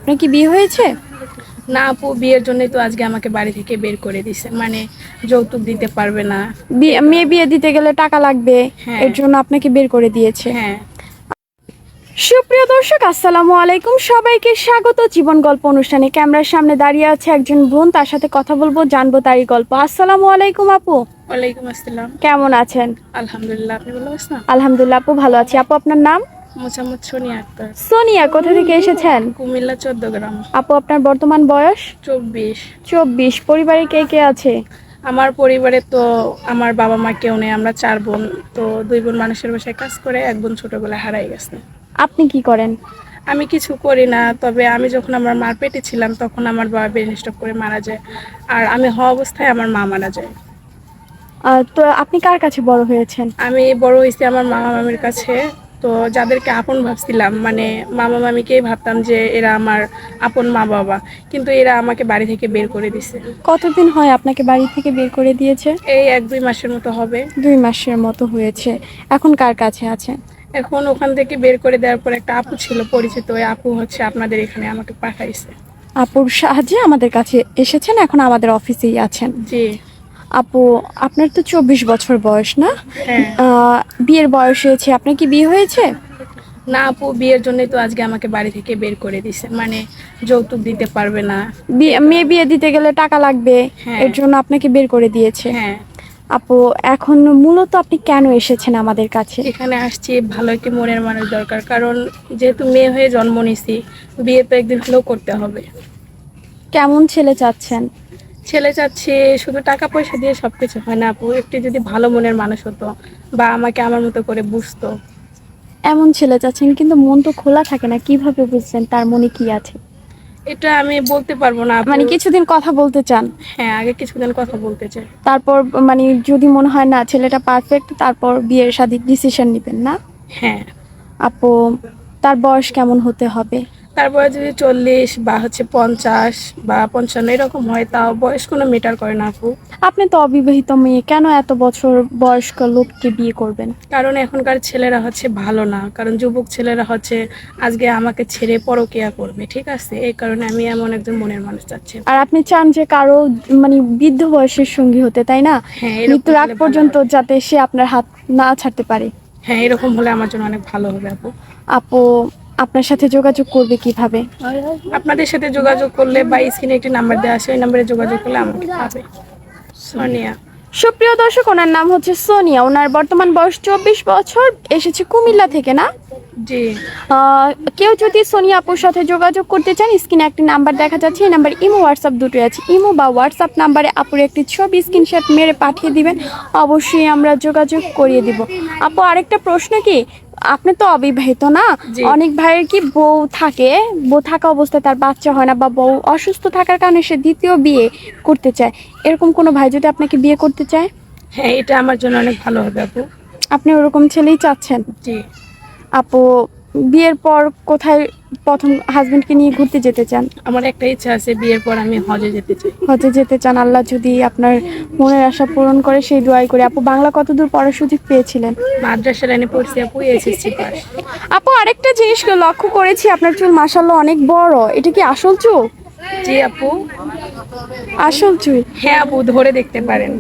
আপনার কি বিয়ে হয়েছে? না আপু, বিয়ের জন্যই তো আজকে আমাকে বাড়ি থেকে বের করে দিছে, মানে যৌতুক দিতে পারবে না। মেয়ে বিয়ে দিতে গেলে টাকা লাগবে, হ্যাঁ। এর জন্য আপনাকে বের করে দিয়েছে। হ্যাঁ। সুপ্রিয় দর্শক, আসসালামু আলাইকুম। সবাইকে স্বাগত জীবন গল্প অনুষ্ঠানে। ক্যামেরার সামনে দাঁড়িয়ে আছে একজন বোন, তার সাথে কথা বলবো, জানবো তারই গল্প। আসসালামু আলাইকুম আপু। ওয়ালাইকুম আসসালাম। কেমন আছেন? আলহামদুলিল্লাহ, আপনি ভালো আছেন? আলহামদুলিল্লাহ আপু, ভালো আছি। আপু আপনার নাম? মোসাম্মদ সোনিয়া আক্তার। সোনিয়া, কোথা থেকে এসেছেন? কুমিল্লা 14 গ্রাম। আপু আপনার বর্তমান বয়স? 24। 24। পরিবারে কে কে আছে? আমার পরিবারে তো আমার বাবা মা কেউ নেই, আমরা 4 বোন। তো 2 বোন মানুষের বাসায় কাজ করে, 1 বোন ছোটবেলায় হারাই গেছে। আপনি কি করেন? আমি কিছু করি না, তবে আমি যখন আমার মার পেটে ছিলাম তখন আমার বাবা ব্রেন স্ট্রোক করে মারা যায়, আর আমি হওয়া অবস্থায় আমার মা মারা যায়। তো আপনি কার কাছে বড় হয়েছেন? আমি বড় হয়েছি আমার মামা মামির কাছে। তো যাদেরকে আপন ভাবছিলাম, মানে মামা মামিকেই ভাবতাম যে এরা আমার আপন মা বাবা, কিন্তু এরা আমাকে বাড়ি থেকে বের করে দিছে। কতদিন হয় আপনাকে বাড়ি থেকে বের করে দিয়েছে? এই 1-2 মাসের মতো হবে। 2 মাসের মতো হয়েছে। এখন কার কাছে আছে? এখন ওখান থেকে বের করে দেওয়ার পর একটা আপু ছিল পরিচিত, ওই আপু হচ্ছে আপনাদের এখানে আমাকে পাঠাইছে। আপুর সাহায্যে আমাদের কাছে এসেছেন, এখন আমাদের অফিসেই আছেন। জি। আপু, আপনার তো 24 বছর বয়স না? হ্যাঁ। বিয়ের বয়স হয়েছে, আপনার কি বিয়ে হয়েছে? না আপু, বিয়ের জন্যই তো আজকে আমাকে বাড়ি থেকে বের করে দিছে, মানে যৌতুক দিতে পারবে না। মেয়ে বিয়ে দিতে গেলে টাকা লাগবে, হ্যাঁ। এর জন্য আপনাকে বের করে দিয়েছে। হ্যাঁ। আপু, এখন মূলত আপনি কেন এসেছেন আমাদের কাছে? এখানে আসছি ভালো একটি মনের মানুষ দরকার, কারণ যেহেতু মেয়ে হয়ে জন্ম নিছি, বিয়ে তো একদিন হলেও করতে হবে। কেমন ছেলে চাচ্ছেন? ছেলে চাচ্ছে, শুধু টাকা পয়সা দিয়ে সবকিছু হয় না আপু, একটি যদি ভালো মনের মানুষ হতো বা আমাকে আমার মতো করে বুঝতো। এমন ছেলে চাচ্ছেন, কিন্তু মন তো খোলা থাকে না, কিভাবে বুঝছেন তার মনে কি আছে? এটা আমি বলতে পারবো না আপু। মানে কিছুদিন কথা বলতে চান, হ্যাঁ, আগে কিছুদিন কথা বলতে চাই। তারপর মানে যদি মনে হয় না ছেলেটা পারফেক্ট, তারপর বিয়ের শাদীর ডিসিশন নেবেন না? হ্যাঁ। আপু, তার বয়স কেমন হতে হবে? তারপরে যদি 40 বা হচ্ছে 50 বা 55 এরকম হয়, তাও বয়স কোনো ম্যাটার করে না আপু। আপনি তো অবিবাহিত মেয়ে, কেন এত বছর বয়স্ক লোককে বিয়ে করবেন? কারণ এখনকার ছেলেরা হচ্ছে ভালো না, কারণ যুবক ছেলেরা হচ্ছে আজকে আমাকে ছেড়ে পরকিয়া করবে, ঠিক আছে? এই কারণে আমি এমন একজন মনের মানুষ চাচ্ছি। আর আপনি চান যে কারো মানে বৃদ্ধ বয়সের সঙ্গী হতে, তাই না? হ্যাঁ, এরকম মৃত্যুর আগ হলে ভালো পর্যন্ত হবে। যাতে সে আপনার হাত না ছাড়তে পারে। হ্যাঁ, এরকম হলে আমার জন্য অনেক ভালো হবে আপু। আপু, আপনার সাথে যোগাযোগ করবে কিভাবে? আপনাদের সাথে যোগাযোগ করলে বা স্ক্রিনে একটি নাম্বার দেওয়া আছে, ওই নাম্বারে যোগাযোগ করলে আমাকে পাবে। সোনিয়া। সুপ্রিয় দর্শক, ওনার নাম হচ্ছে সোনিয়া, ওনার বর্তমান বয়স 24 বছর, এসেছে কুমিল্লা থেকে, না? জি। কেউ যদি সোনিয়া আপুর সাথে যোগাযোগ করতে চান, স্ক্রিনে একটি নাম্বার দেখা যাচ্ছে, এই নাম্বার ইমো হোয়াটসঅ্যাপ দুটোই আছে। ইমো বা হোয়াটসঅ্যাপ নাম্বারে আপুর একটি ছবি স্ক্রিনশট মেরে পাঠিয়ে দিবেন, অবশ্যই আমরা যোগাযোগ করিয়ে দিব। আপু, আরেকটা প্রশ্ন, কি আপনি তো অবিবাহিত না? জি। অনেক ভাইয়ের কি বউ থাকে, বউ থাকা অবস্থায় তার বাচ্চা হয় না, বা বউ অসুস্থ থাকার কারণে সে দ্বিতীয় বিয়ে করতে চায়, এরকম কোনো ভাই যদি আপনাকে বিয়ে করতে চায়? হ্যাঁ, এটা আমার জন্য অনেক ভালো হবে আপু। আপনি ওরকম ছেলেই চাচ্ছেন? জি। আপু, বিয়ের পর কোথায় প্রথম হাজবেন্ডকে নিয়ে ঘুরতে যেতে চান? আমার একটা ইচ্ছা আছে, বিয়ের পর আমি হজে যেতে চাই। হজে যেতে চান? আল্লাহ যদি আপনার মনের আশা পূরণ করে, সেই দোয়াই করে। আপু, বাংলা কতদূর পড়ার সুযোগ পেয়েছিলেন? মাদ্রাসা লাইনে পড়ছি আপু, এসএসসি পাস। আপু, আরেকটা জিনিস লক্ষ্য করেছি, আপনার চুল মাশাআল্লাহ অনেক বড়, এটা কি আসল চুল? জি আপু। আসল চুল? হ্যাঁ আপু, ধরে দেখতে পারেন।